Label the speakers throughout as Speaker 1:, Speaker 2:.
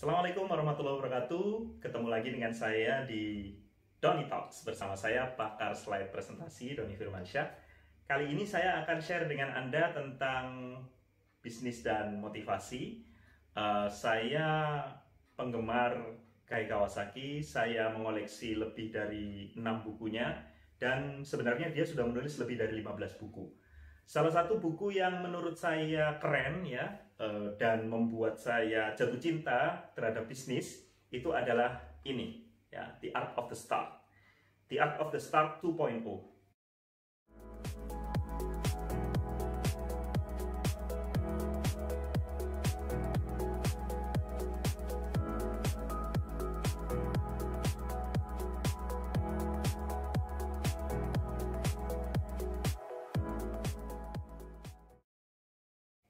Speaker 1: Assalamualaikum warahmatullahi wabarakatuh. Ketemu lagi dengan saya di Doni Talks. Bersama saya pakar slide presentasi Doni Firmansyah. Kali ini saya akan share dengan Anda tentang bisnis dan motivasi. Saya penggemar Gai Kawasaki. Saya mengoleksi lebih dari 6 bukunya. Dan sebenarnya dia sudah menulis lebih dari 15 buku. Salah satu buku yang menurut saya keren ya dan membuat saya jatuh cinta terhadap bisnis itu adalah ini ya, The Art of the Start. The Art of the Start 2.0.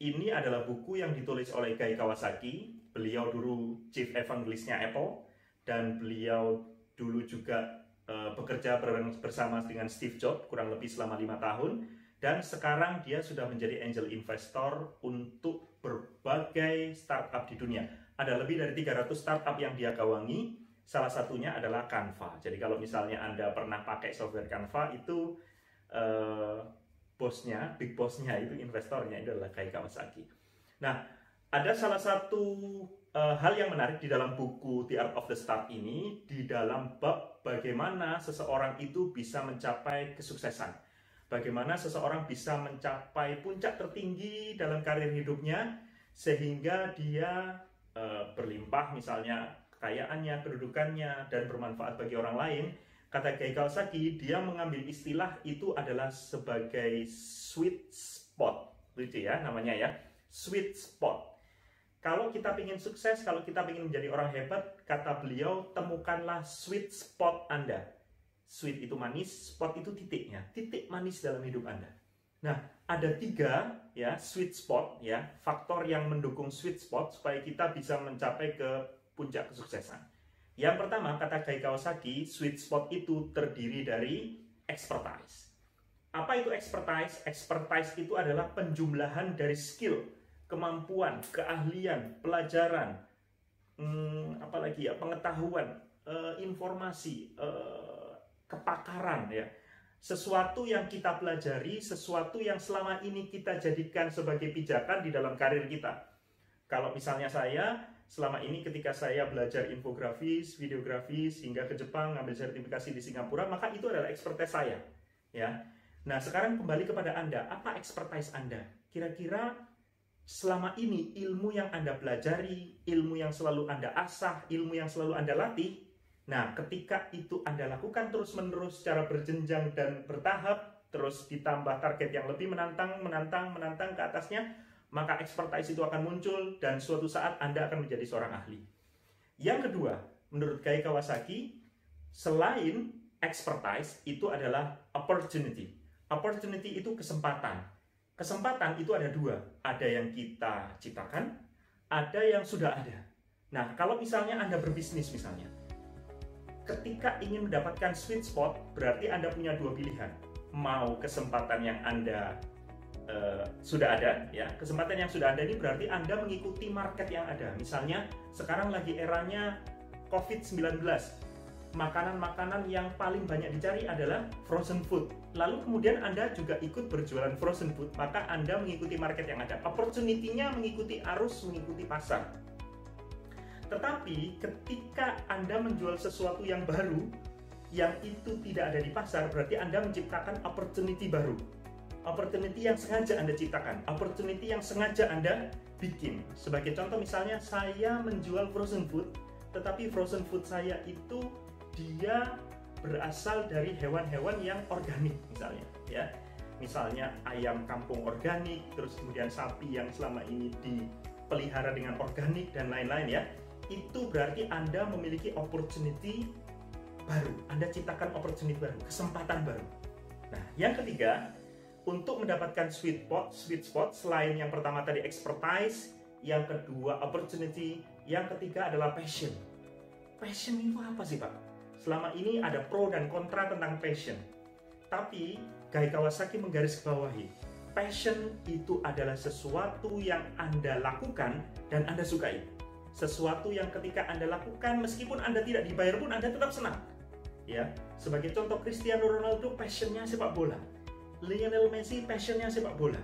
Speaker 1: Ini adalah buku yang ditulis oleh Gai Kawasaki. Beliau dulu Chief Evangelist-nya Apple dan beliau dulu juga bekerja bersama dengan Steve Jobs kurang lebih selama 5 tahun. Dan sekarang dia sudah menjadi angel investor untuk berbagai startup di dunia. Ada lebih dari 300 startup yang dia gawangi. Salah satunya adalah Canva. Jadi kalau misalnya Anda pernah pakai software Canva itu bosnya, big bossnya itu investornya itu adalah Gai Kawasaki. Nah, ada salah satu hal yang menarik di dalam buku The Art of the Start ini, di dalam bab bagaimana seseorang itu bisa mencapai kesuksesan. Bagaimana seseorang bisa mencapai puncak tertinggi dalam karir hidupnya, sehingga dia berlimpah misalnya kekayaannya, kedudukannya, dan bermanfaat bagi orang lain. Kata Gai Kawasaki, dia mengambil istilah itu adalah sebagai sweet spot. Lucu ya namanya ya, sweet spot. Kalau kita ingin sukses, kalau kita ingin menjadi orang hebat, kata beliau, temukanlah sweet spot Anda. Sweet itu manis, spot itu titiknya, titik manis dalam hidup Anda. Nah, ada 3 ya sweet spot ya, faktor yang mendukung sweet spot supaya kita bisa mencapai ke puncak kesuksesan. Yang pertama, kata Gai Kawasaki, sweet spot itu terdiri dari expertise. Apa itu expertise? Expertise itu adalah penjumlahan dari skill, kemampuan, keahlian, pelajaran, apalagi ya, pengetahuan, informasi, kepakaran ya. Sesuatu yang kita pelajari, sesuatu yang selama ini kita jadikan sebagai pijakan di dalam karir kita. Kalau misalnya saya, selama ini ketika saya belajar infografis, videografis, hingga ke Jepang, ngambil sertifikasi di Singapura, maka itu adalah expertise saya. Ya. Nah, sekarang kembali kepada Anda. Apa expertise Anda? Kira-kira selama ini ilmu yang Anda pelajari, ilmu yang selalu Anda asah, ilmu yang selalu Anda latih, nah, ketika itu Anda lakukan terus-menerus secara berjenjang dan bertahap, terus ditambah target yang lebih menantang ke atasnya, maka expertise itu akan muncul dan suatu saat Anda akan menjadi seorang ahli. Yang kedua, menurut Gai Kawasaki, selain expertise itu adalah opportunity. Opportunity itu kesempatan. Kesempatan itu ada 2. Ada yang kita ciptakan, ada yang sudah ada. Nah, kalau misalnya Anda berbisnis misalnya, ketika ingin mendapatkan sweet spot, berarti Anda punya 2 pilihan. Mau kesempatan yang Anda sudah ada ya, kesempatan yang sudah ada ini berarti Anda mengikuti market yang ada. Misalnya sekarang lagi eranya COVID-19, makanan-makanan yang paling banyak dicari adalah frozen food. Lalu kemudian Anda juga ikut berjualan frozen food, maka Anda mengikuti market yang ada. Opportunity-nya mengikuti arus, mengikuti pasar. Tetapi ketika Anda menjual sesuatu yang baru, yang itu tidak ada di pasar, berarti Anda menciptakan opportunity baru. Opportunity yang sengaja Anda ciptakan, opportunity yang sengaja Anda bikin. Sebagai contoh misalnya, saya menjual frozen food, tetapi frozen food saya itu dia berasal dari hewan-hewan yang organik misalnya ya. Misalnya ayam kampung organik, terus kemudian sapi yang selama ini dipelihara dengan organik dan lain-lain ya. Itu berarti Anda memiliki opportunity baru. Anda ciptakan opportunity baru, kesempatan baru. Nah, yang ketiga, untuk mendapatkan sweet spot selain yang pertama tadi expertise, yang kedua opportunity, yang ketiga adalah passion. Passion itu apa sih Pak? Selama ini ada pro dan kontra tentang passion. Tapi Gai Kawasaki menggarisbawahi, passion itu adalah sesuatu yang Anda lakukan dan Anda sukai. sesuatu yang ketika Anda lakukan meskipun Anda tidak dibayar pun Anda tetap senang. Ya, sebagai contoh Cristiano Ronaldo passionnya sepak bola, Lionel Messi passionnya sepak bola,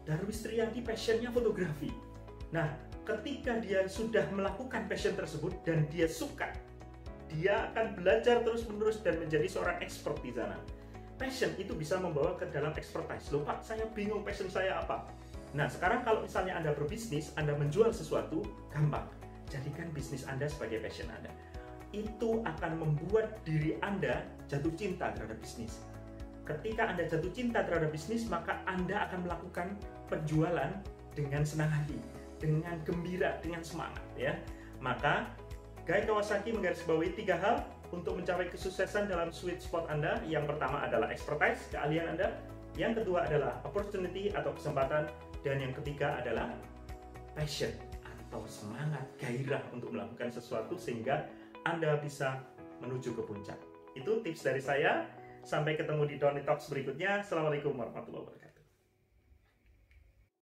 Speaker 1: Darwis Triadi passionnya fotografi. Nah, ketika dia sudah melakukan passion tersebut dan dia suka, dia akan belajar terus-menerus dan menjadi seorang expert di sana. Passion itu bisa membawa ke dalam expertise. Loh Pak, saya bingung passion saya apa? Nah, sekarang kalau misalnya Anda berbisnis, Anda menjual sesuatu, gampang. Jadikan bisnis Anda sebagai passion Anda. Itu akan membuat diri Anda jatuh cinta terhadap bisnis. Ketika Anda jatuh cinta terhadap bisnis, maka Anda akan melakukan penjualan dengan senang hati, dengan gembira, dengan semangat, ya. Maka Guy Kawasaki menggarisbawahi 3 hal untuk mencapai kesuksesan dalam sweet spot Anda. Yang pertama adalah expertise, keahlian Anda. Yang kedua adalah opportunity atau kesempatan. Dan yang ketiga adalah passion atau semangat, gairah untuk melakukan sesuatu sehingga Anda bisa menuju ke puncak. Itu tips dari saya. Sampai ketemu di Donny Talks berikutnya. Assalamualaikum warahmatullahi wabarakatuh.